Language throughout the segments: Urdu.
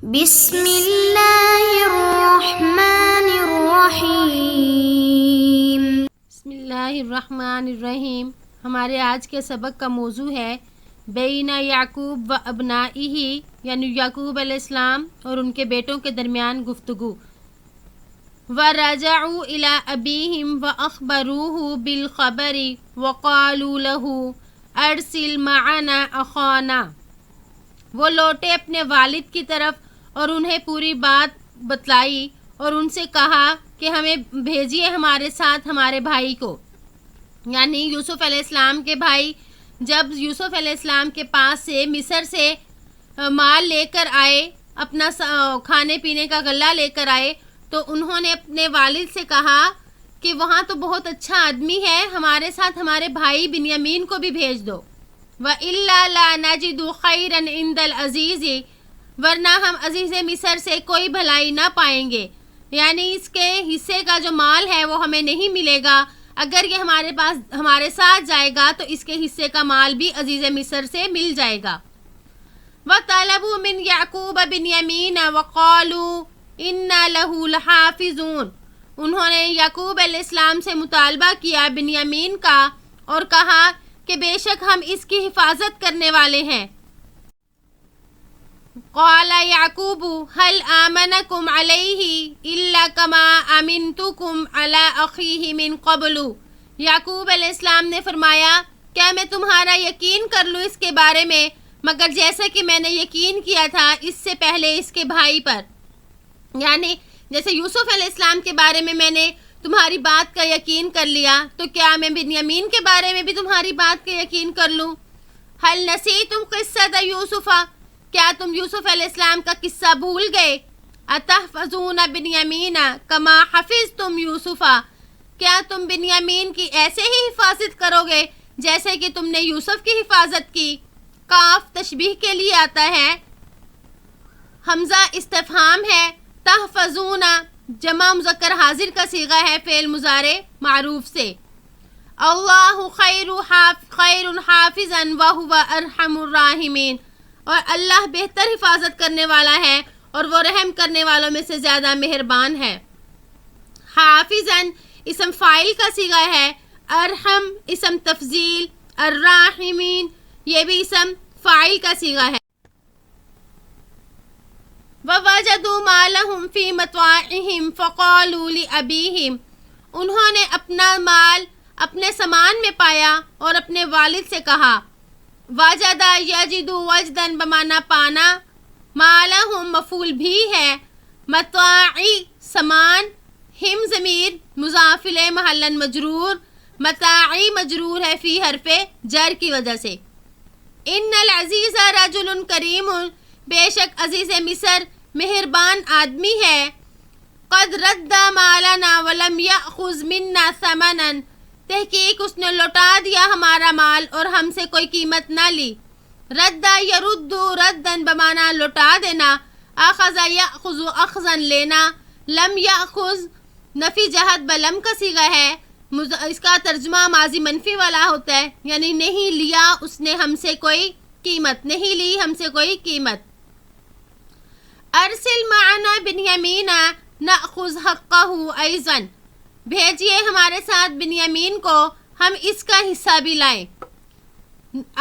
بسم اللہ الرحمن الرحیم۔ بسم اللہ الرحمن الرحیم۔ ہمارے آج کے سبق کا موضوع ہے بین یعقوب و ابنائہ، یعنی یعقوب علیہ السلام اور ان کے بیٹوں کے درمیان گفتگو۔ وَرَجَعُوا إِلَىٰ أَبِيهِمْ وَأَخْبَرُوهُ بِالْخَبَرِ وَقَالُوا لَهُ أَرْسِلْ مَعَنَا أَخَانَا۔ وہ لوٹے اپنے والد کی طرف اور انہیں پوری بات بتلائی اور ان سے کہا کہ ہمیں بھیجیے ہمارے ساتھ ہمارے بھائی کو، یعنی یوسف علیہ السلام کے بھائی جب یوسف علیہ السلام کے پاس سے مصر سے مال لے کر آئے، اپنا کھانے پینے کا غلہ لے کر آئے، تو انہوں نے اپنے والد سے کہا کہ وہاں تو بہت اچھا آدمی ہے، ہمارے ساتھ ہمارے بھائی بنیامین کو بھی بھیج دو۔ وَإِلَّا لَا نَجِدُ خَيْرًا عِنْدَ الْعَزِيزِ، ورنہ ہم عزیز مصر سے کوئی بھلائی نہ پائیں گے، یعنی اس کے حصے کا جو مال ہے وہ ہمیں نہیں ملے گا، اگر یہ ہمارے ساتھ جائے گا تو اس کے حصے کا مال بھی عزیز مصر سے مل جائے گا۔ وَطَلَبُوا مِنْ يَعْقُوبَ بِنْيَامِينَ وَقَالُوا إِنَّا لَهُ لَحَافِظُونَ، انہوں نے یعقوب علیہ السلام سے مطالبہ کیا بنیامین کا اور کہا کہ بے شک ہم اس کی حفاظت کرنے والے ہیں۔ قال یعقوب هل آمنکم علیہ الا کما امنتکم علی اخیہ من قبل، یعقوب علیہ السلام نے فرمایا کیا میں تمہارا یقین کر لوں اس کے بارے میں مگر جیسا کہ میں نے یقین کیا تھا اس سے پہلے اس کے بھائی پر، یعنی جیسے یوسف علیہ السلام کے بارے میں میں نے تمہاری بات کا یقین کر لیا تو کیا میں بنیامین کے بارے میں بھی تمہاری بات کا یقین کر لوں۔ هل نسیتم قصۃ یوسف، کیا تم یوسف علیہ السلام کا قصہ بھول گئے؟ اتحفظون بنیامین کما حفظتم یوسف، کیا تم بنیامین کی ایسے ہی حفاظت کرو گے جیسے کہ تم نے یوسف کی حفاظت کی؟ کاف تشبیہ کے لیے آتا ہے، حمزہ استفہام ہے، تحفظون جمع مذکر حاضر کا صیغہ ہے فعل مضارع معروف سے۔ اللہ خیر حافظا وہو ارحم الراحمین، اور اللہ بہتر حفاظت کرنے والا ہے اور وہ رحم کرنے والوں میں سے زیادہ مہربان ہے۔ حافظاً اسم فاعل کا صیغہ ہے، ارحم اسم تفضیل، الراحمین یہ بھی اسم فاعل کا صیغہ ہے۔ وَوَجَدُوا مَا لَهُمْ فِي مَتَاعِهِمْ فَقَالُوا لِأَبِيهِمْ، انہوں نے اپنا مال اپنے سامان میں پایا اور اپنے والد سے کہا۔ وَجَدَ يَجِدُ وَجْدًا بمعنی پانا، مَا لَهُمْ مفعول بھی ہے، متاعی سامان، ہم ضمیر مضاف الیہ محلاً مجرور، متاعی مجرور ہے فی حرف جر کی وجہ سے۔ ان العزیز رجل کریم، بے شک عزیز مصر مہربان آدمی ہے۔ قد رد مالنا ولم یأخذ منا ثمنا، تحقیق اس نے لوٹا دیا ہمارا مال اور ہم سے کوئی قیمت نہ لی۔ رد یرد ردن بمانا لوٹا دینا، اخذ یأخذ اخذا لینا، لم یأخذ نفی جہت بلم کا صیغہ ہے، اس کا ترجمہ ماضی منفی والا ہوتا ہے، یعنی نہیں لیا اس نے ہم سے کوئی قیمت، نہیں لی ہم سے کوئی قیمت۔ ارسل معنا بنیامین نأخذ حقہ ایضا، بھیجیے ہمارے ساتھ بنیامین کو ہم اس کا حصہ بھی لائیں۔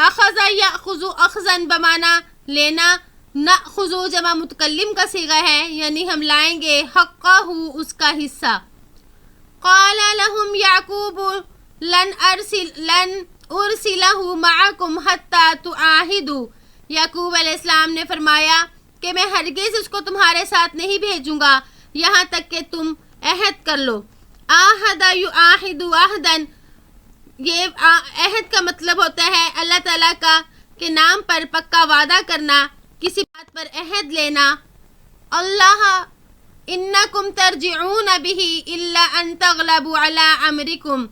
اخذ یأخذ اخذا بمانا لینا، نأخذ جمع متکلم کا صیغہ ہے، یعنی ہم لائیں گے حقہ اس کا حصہ۔ قال لهم یعقوب لن ارسلہ معکم حتی تعاہدوا، یعقوب علیہ السلام نے فرمایا کہ میں ہرگز اس کو تمہارے ساتھ نہیں بھیجوں گا یہاں تک کہ تم عہد کر لو۔ آہد یعاہد عہدا، یہ عہد کا مطلب ہوتا ہے اللہ تعالیٰ کا کے نام پر پکا وعدہ کرنا، کسی بات پر عہد لینا۔ اللہ انکم ترجعون بہ الا ان تغلبوا علی امرکم،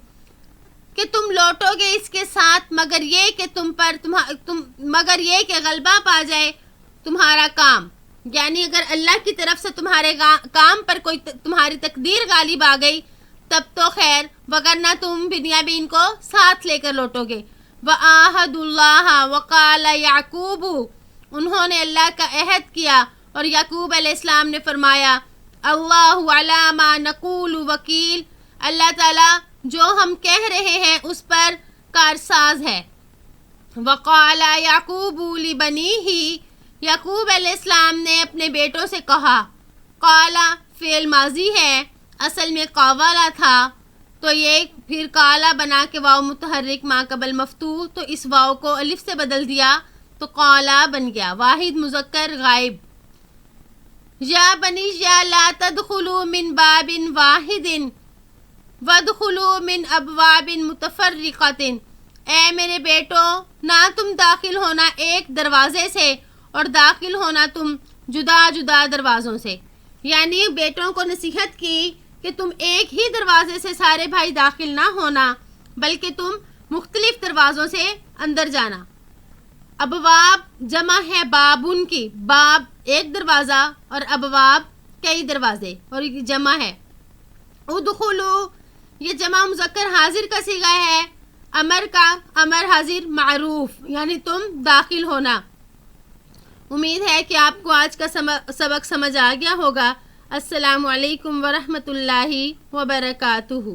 کہ تم لوٹو گے اس کے ساتھ مگر یہ کہ غلبہ پا جائے تمہارا کام، یعنی اگر اللہ کی طرف سے تمہارے کام پر کوئی تمہاری تقدیر غالب آ گئی تب تو خیر، وگرنہ تم بنیامین کو ساتھ لے کر لوٹو گے۔ وَآحَدُ اللَّهَ وَقَالَ يَعْقُوبُ، انہوں نے اللہ کا عہد کیا اور یعقوب علیہ السلام نے فرمایا اللہ علی ما نقول وکیل، اللہ تعالیٰ جو ہم کہہ رہے ہیں اس پر کارساز ہے۔ وقال یعقوب لبنیہ، یعقوب علیہ السلام نے اپنے بیٹوں سے کہا، قالا فعل ماضی ہے، اصل میں قاوالا تھا، تو یہ پھر کالا بنا کے واو متحرک ما قبل مفتوح، تو اس واو کو الف سے بدل دیا تو قالا بن گیا، واحد مذکر غائب۔ یا بنی یا لا تدخلوا من باب واحد وادخلوا من ابواب متفرقۃ، اے میرے بیٹو نہ تم داخل ہونا ایک دروازے سے اور داخل ہونا تم جدا جدا دروازوں سے، یعنی بیٹوں کو نصیحت کی کہ تم ایک ہی دروازے سے سارے بھائی داخل نہ ہونا بلکہ تم مختلف دروازوں سے اندر جانا۔ ابواب جمع ہے بابن کی، باب ایک دروازہ اور ابواب کئی دروازے، اور یہ جمع ہے۔ ادخلو یہ جمع مذکر حاضر کا صیغہ ہے، امر کا امر حاضر معروف، یعنی تم داخل ہونا۔ امید ہے کہ آپ کو آج کا سبق سمجھ آ گیا ہوگا۔ السلام علیکم ورحمۃ اللہ وبرکاتہ۔